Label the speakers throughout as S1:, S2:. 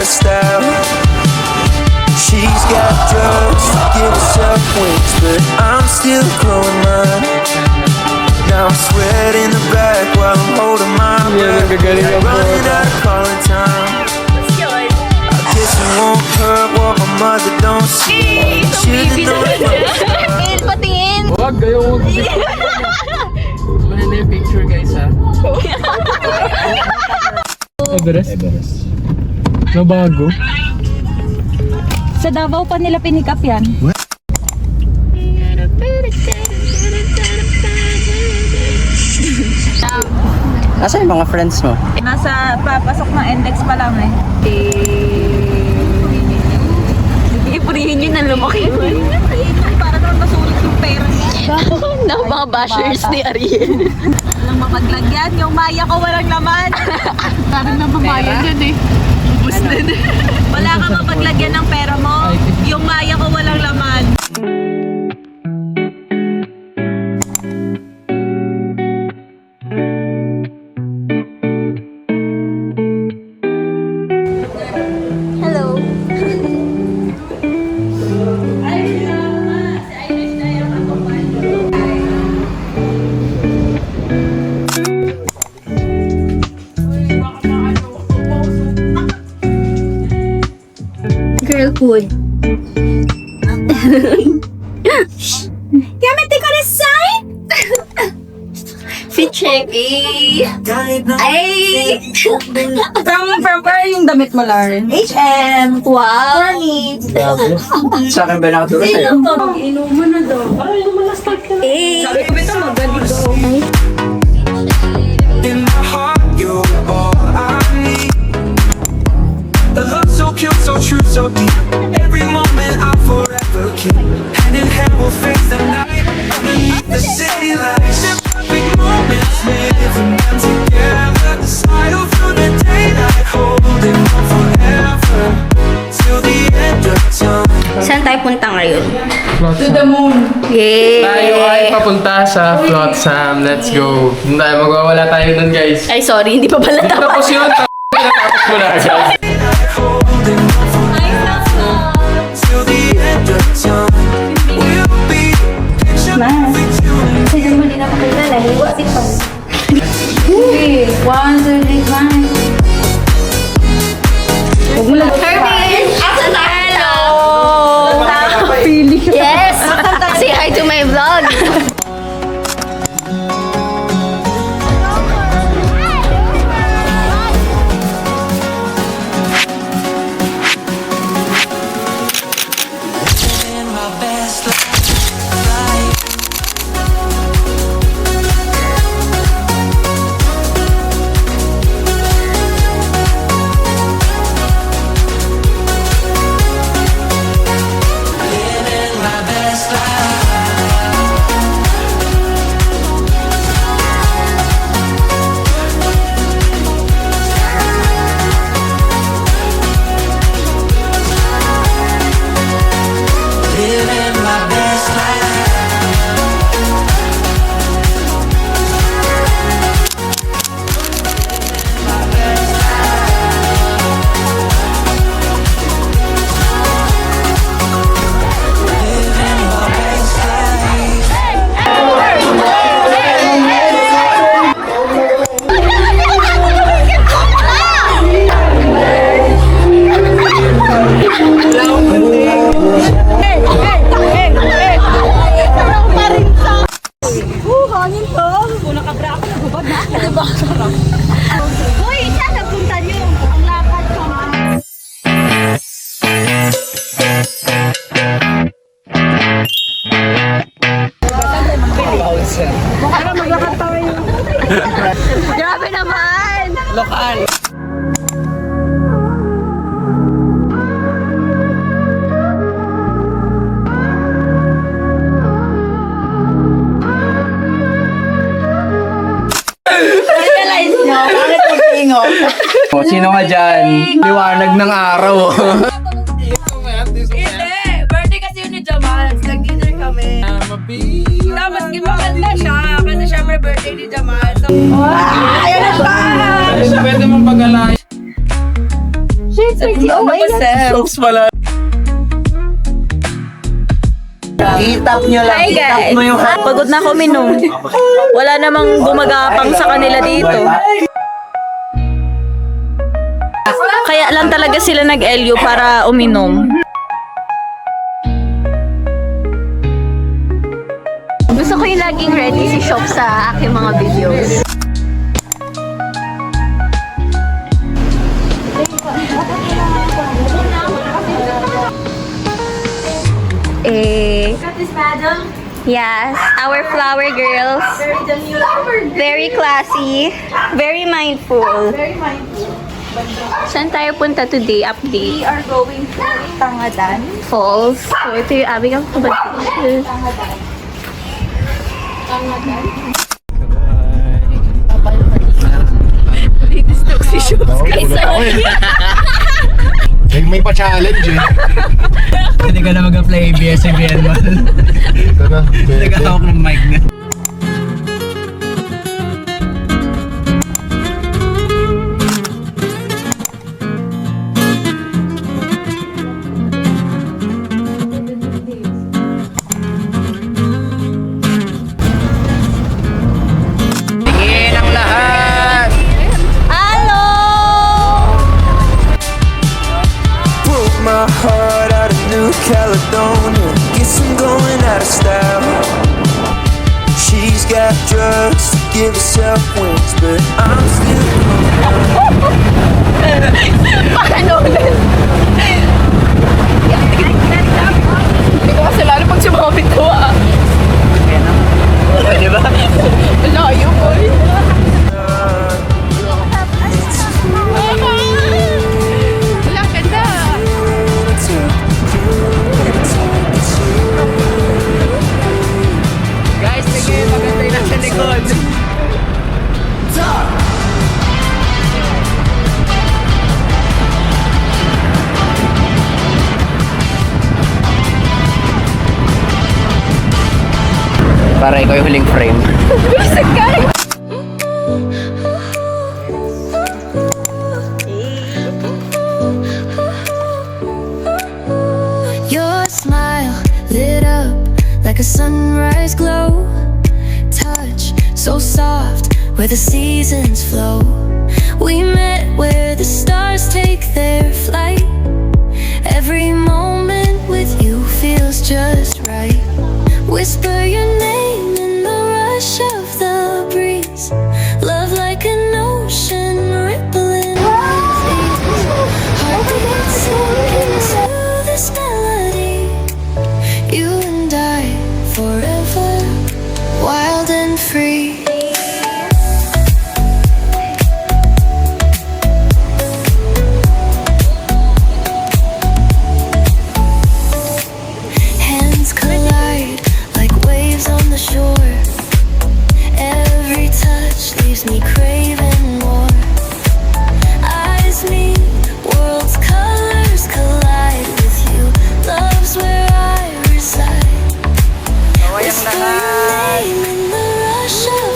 S1: style. She's got drugs to give herself wings, but I'm still growing mine. Now I'm sweating the back while I'm holding my breath. Running out of calling time. I guess it won't hurt what my mother don't see. Should've known it from the start.
S2: Patingin!
S3: Wag kayo. Muna na yung picture guys ha. Everest? Na bago?
S2: Sa Davao pa nila pinikap yan.
S4: Nasaan yung mga friends mo?
S2: Nasa papasok ng index pa lang eh. Iipurihin yun na lumaki. Para naman masulit yung pera niya.
S5: ng mga bashers ni Ariel.
S2: Walang mapaglagyan. Yung maya ko walang laman.
S5: Parang namamaya dyan eh. Ubus na din.
S2: Wala kang mapaglagyan ng pera mo. Yung maya ko walang laman.
S5: Hello. Girl food. Gamit ko na sign. Si Checky. Ay!
S2: From where yung damit mo, Lauren?
S5: H&M. Wow.
S4: Sa akin ba nakaturo sa'yo?
S2: Inuman na daw. Ay, lumalastak ka.
S5: Eh.
S2: Sabi ko ito, magaling daw.
S1: In my heart, you're all I need. A love so pure, so true, so deep. Every moment I'll forever keep. Hand in hand, we'll face the night. Underneath the city lights. The perfect moments, living them together. The sidle through the daylight, holding on forever. Till the end of time.
S5: Saan tayo punta ngayon?
S3: To the moon.
S5: Yay!
S3: Tayo ay papunta sa Flotsam. Let's go. Doon tayo, magwawala tayo dun guys.
S5: Ay, sorry, hindi pa pala
S3: Hindi
S5: tapos.
S3: tapos yun. Tapos mo na agad.
S1: Holding on forever. Till the end of time. We'll be picture perfect, you and me.
S5: Sige mo, hindi na pakilala. Hiwa si Pag.
S2: 1, 2, 3, 1. Huwag mo lang.
S5: Hermin! Hello! Yes! Say hi to my vlog!
S2: Uy, saan napunta niyo? Ang lakad ko.
S5: Grabe naman!
S3: Lokal.
S5: Realize nyo, bakit mag-ingo?
S4: O, sino nga dyan? Liwanag ng araw.
S2: Hindi! Birthday kasi yun ni Jamal. Nag-dinner kami. Tapos maganda siya. Kasi syempre birthday ni Jamal. So,
S5: Ayun na siya!
S3: Pwede mong pag-alay.
S2: shit, Oh my God.
S4: Soaps pala.
S6: I-tap nyo lang.
S2: Hi
S6: I-tap
S2: guys.
S6: mo yung
S2: Pagod na ako minom. Wala namang gumagapang sa kanila dito. Kaya lang talaga sila nag-LU para uminom.
S5: Gusto ko yung laging ready si Shop sa aking mga videos.
S7: Yes, our flower girls. Very classy, very mindful. Saan tayo punta today? Update.
S5: We are going to Tangadan.
S7: Falls. So, ito yung aming accommodation.
S8: May pa-challenge eh.
S4: Hindi ka na mag-play ABS-CBN man.
S8: Ito na.
S4: Nagkahawak ng mic na. Tingin ang lahat!
S7: Hello!
S1: Broke my heart out of New Caledonia. Guess I'm going out of style. She's got drugs to give herself wings, but I'm still
S5: Paano ulit? Hindi ko kasi lalo pag sumamit ko ah.
S4: Di ba?
S5: Layo ko eh. Wala, ganda.
S4: Guys, sige, maganda yung nasa likod. Para ikaw yung huling frame.
S9: Your smile lit up like a sunrise glow. Touch so soft where the seasons flow. We met where the stars take their flight. Every moment with you feels just right. Whisper your name in the rush of the breeze. Love like an ocean rippling with ease. Heartbeats sink into this melody. You and I forever, wild and free. Hands collide like waves on the shore. Every touch leaves me craving more. Eyes meet, worlds' colors collide with you. Love's where I reside. Whisper your name in the rush of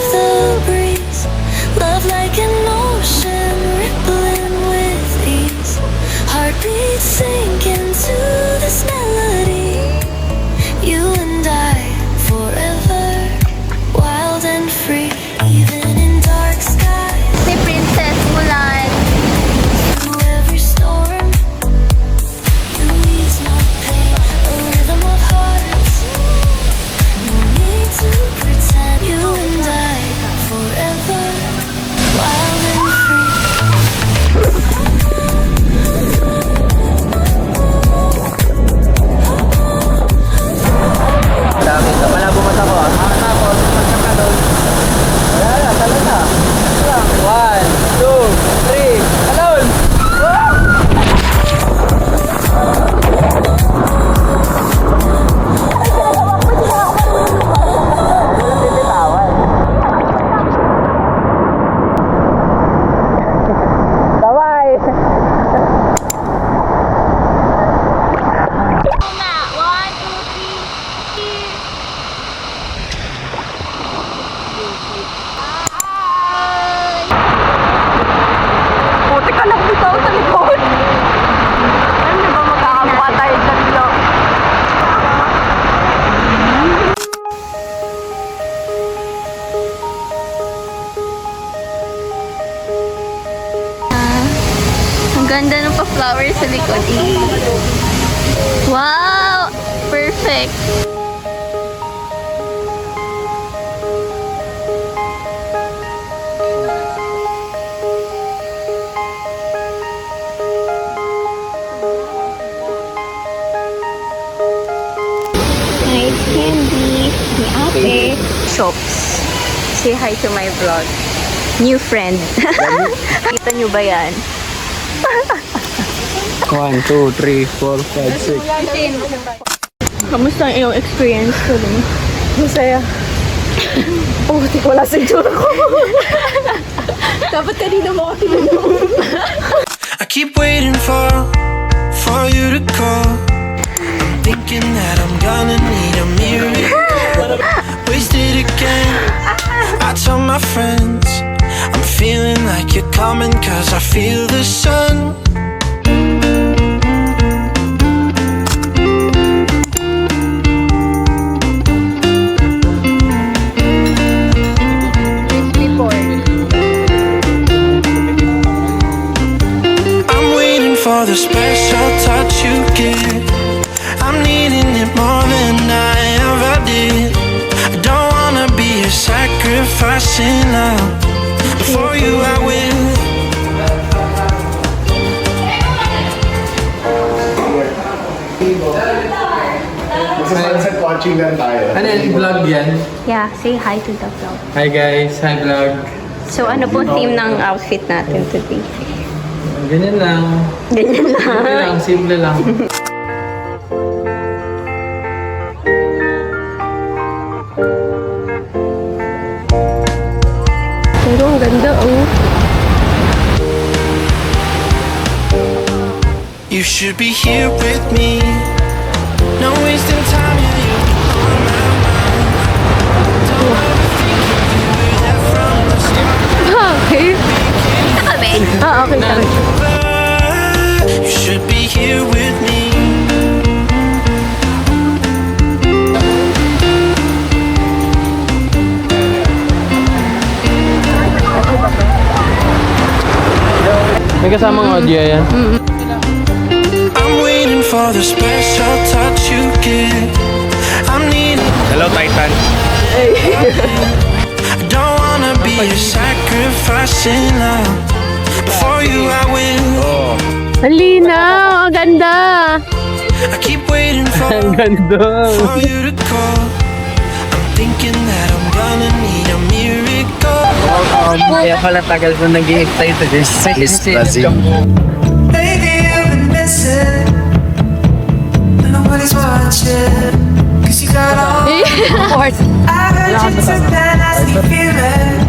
S7: flower sa likod. Wow! Perfect! Nice candy. Ni ate. Shops. Say hi to my vlog. New friend. Kita nyo ba yan?
S4: 1, 2, 3, 4, 5, 6.
S7: Kamusta ang iyong experience ko din? Masaya. Oh, di ko wala sa itsura ko. Dapat kanina mo ako tinanong.
S1: I keep waiting for you to call. I'm thinking that I'm gonna need a miracle. Wasted again. I tell my friends I'm feeling like you're coming 'cause I feel the sun. I'm waiting for the special touch you give. I'm needing it more than I ever did. I don't wanna be a sacrificing love. For you I will.
S8: Magsa-sunset watching lang tayo.
S3: Ano yan? Vlog yan?
S7: Yeah, say hi to the vlog.
S3: Hi guys, hi vlog.
S7: So, ano po theme ng outfit natin today?
S3: Ganyan lang.
S7: Ganyan
S3: Simple
S7: lang.
S3: lang, simple lang.
S7: Pero ang ganda, oh.
S1: You should be here with me. No wasting time, yeah, you're on my mind. Don't overthink it, you were there from the start.
S7: Okay. Kami? Ah, okay.
S1: You should be here with me.
S3: May kasamang audio yan.
S1: I'm waiting for the special touch you give. I'm needing.
S4: Hello, Titan.
S1: I don't wanna be a sacrificing love. For you I will.
S7: Halina, ang ganda.
S1: I keep waiting
S3: Ang
S1: for
S3: ganda.
S1: you to call. I'm thinking that I'm gonna need a miracle.
S4: Kaya pala tagal ko nag-i-excite to this. Miss Brazil.
S1: Baby, you've been missing. Nobody's watching. 'Cause you got all. I heard you took that nasty feeling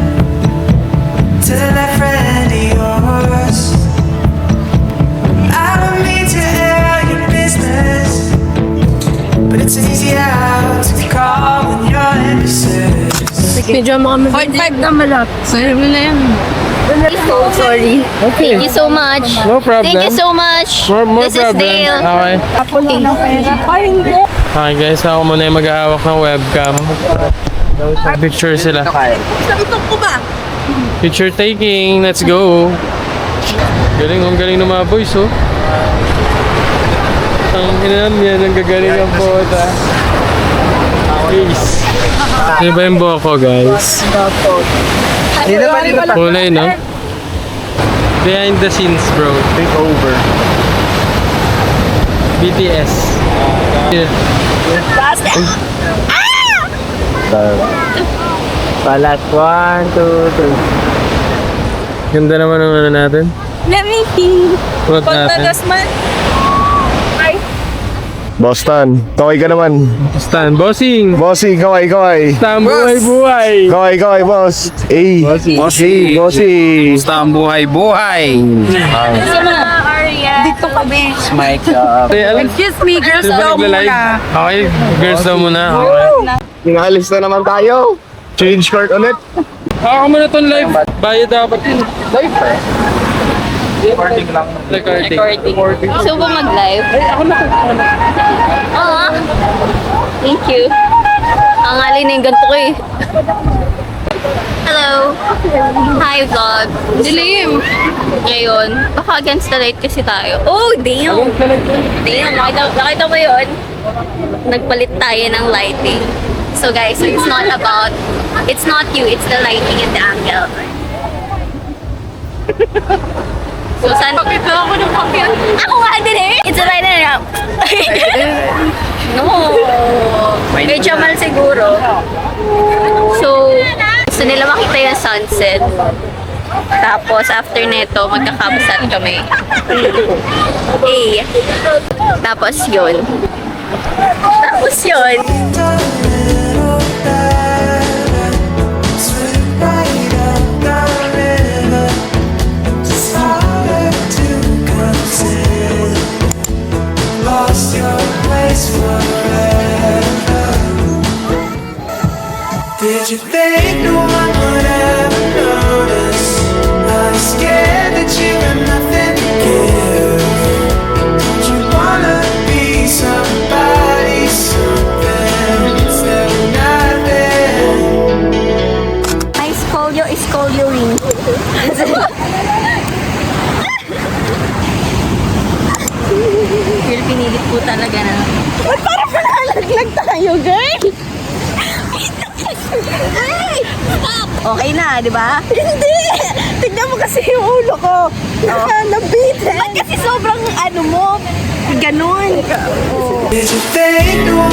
S1: to that friend of yours. I don't mean to air out your business, but it's easy out to call when you're innocent.
S7: Medyo mo kami. 0.5 na malap. Sorry mo na yan. So sorry.
S3: Okay.
S7: Thank you so much.
S3: No problem.
S7: Thank you so much.
S3: More
S7: This
S3: problem.
S7: is Dale.
S3: Okay. Okay guys, ako muna yung mag-aawak ng webcam. Picture sila. Picture taking. Let's go. Ang galing ng mga boys, oh. Ang inam yan, ang gagaling ang photo. Peace. Ano ba yung buhok ko, guys? Kulay, no? Behind the scenes, bro.
S8: Take over.
S3: BTS. Yeah.
S4: Palat, 1, 2, 3.
S3: Ganda naman ang ano natin.
S7: Let me see.
S3: Plot natin.
S8: Boston, kaway ka naman.
S3: Stan, bossing!
S8: Bossy, kaway, kaway.
S3: Stan, buhay-buhay!
S8: Kaway, kaway, boss. Eh.
S4: Bossy.
S8: Bossy.
S4: Gusto ang buhay-buhay.
S7: Dito kami.
S4: Mic up.
S7: Excuse me, girls
S3: Sino ba nagla-live? Okay, girls daw muna. Okay.
S8: Pinaalis na naman tayo. Change court ulit.
S3: Ako muna itong live. Bayad dapat yun. Live?
S4: Recording lang.
S3: Recording.
S7: Gusto mo mag-live? Oo. Thank you. Ang alin na yung ganito ko eh. Hello! Hi, vlog! Dilim! Ngayon, baka against the light kasi tayo. Oh, damn! Damn, nakita mo yun? Nagpalit tayo ng lighting. So guys, it's not you, it's the lighting and the angle. So, saan? Bakit na ako ng pakyan? Ako nga din eh! It's a light and ramp. No! Medyo mal siguro. So, gusto nila makita yung sunset. Tapos, after neto, magkakabsat kami. Eh. Tapos yun.
S1: Lost your place forever. Did you think no one would ever notice? I was scared that you had nothing to give. Don't you wanna be somebody, something instead of nothing?
S7: Ay, scolio ring. Girl, pinilit po talaga na. Parang panalaglag tayo, girl! Ay! Stop! Okay na, di ba? Hindi! Tignan mo kasi yung ulo ko. Nabitin. Ba't kasi sobrang ano mo? Ganon.
S1: Did you think no